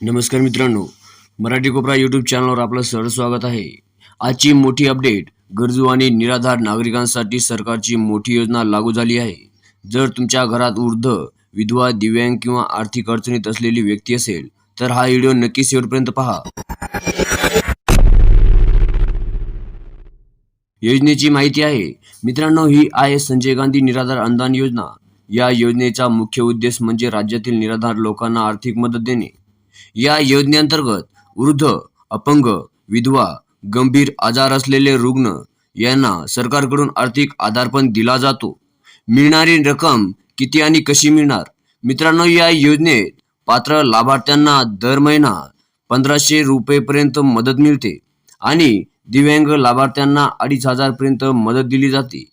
नमस्कार मित्रांनो, मराठी कोपरा यूट्यूब चॅनलवर आपलं सहर्ष स्वागत आहे. आजची मोठी अपडेट. गरजू आणि निराधार नागरिकांसाठी सरकारची मोठी योजना लागू झाली आहे. जर तुमच्या घरात वृद्ध, विधवा, दिव्यांग किंवा आर्थिक अडचणीत असलेली व्यक्ती असेल तर हा व्हिडिओ नक्की शेवटपर्यंत पहा. योजनेची माहिती आहे. मित्रांनो, ही आहे संजय गांधी निराधार अनुदान योजना. या योजनेचा मुख्य उद्देश म्हणजे राज्यातील निराधार लोकांना आर्थिक मदत देणे. या योजनेअंतर्गत वृद्ध, अपंग, विधवा, गंभीर आजार असलेले रुग्ण यांना सरकारकडून आर्थिक आधार पण दिला जातो. मिळणारी रक्कम किती आणि कशी मिळणार? मित्रांनो, या योजनेत पात्र लाभार्थ्यांना दर महिना 1500 रुपयेपर्यंत मदत मिळते आणि दिव्यांग लाभार्थ्यांना 2500 पर्यंत मदत दिली जाते.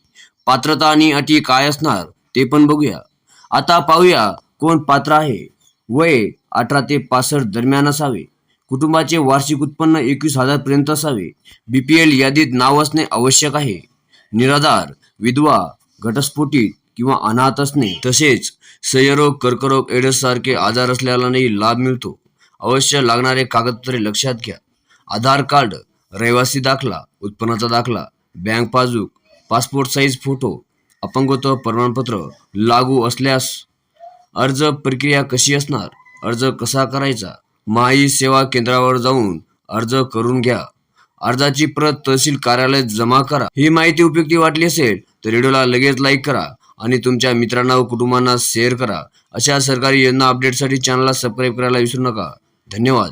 पात्रता आणि अटी काय असणार ते पण बघूया. आता पाहूया कोण पात्र आहे. वय 18 ते 65 दरम्यान असावे. कुटुंबाचे वार्षिक उत्पन्न 21,000 पर्यंत असावे. BPL यादीत नाव असणे आवश्यक आहे. निराधार, विधवा, घटस्फोटित किंवा अनाथ असणे, तसेच क्षयरोग, कर्करोग, एड्स सारखे आजार असलेल्यांनाही लाभ मिळतो. अवश्य लागणारे कागदपत्रे लक्षात घ्या. आधार कार्ड, रहिवासी दाखला, उत्पन्नाचा दाखला, bank passbook, passport size photo, अपंगत्व प्रमाणपत्र लागू असल्यास. अर्ज प्रक्रिया कशी असणार? अर्ज कसा करायचा? माई सेवा केंद्रावर जाऊन अर्ज करून घ्या. अर्जाची प्रत तहसील कार्यालयात जमा करा. ही माहिती उपयुक्त वाटली असेल तर व्हिडिओला लगेच लाईक करा आणि तुमच्या मित्रांना व कुटुंबांना शेअर करा. अशा सरकारी योजना अपडेटसाठी चॅनलला सबस्क्राईब करायला विसरू नका. धन्यवाद.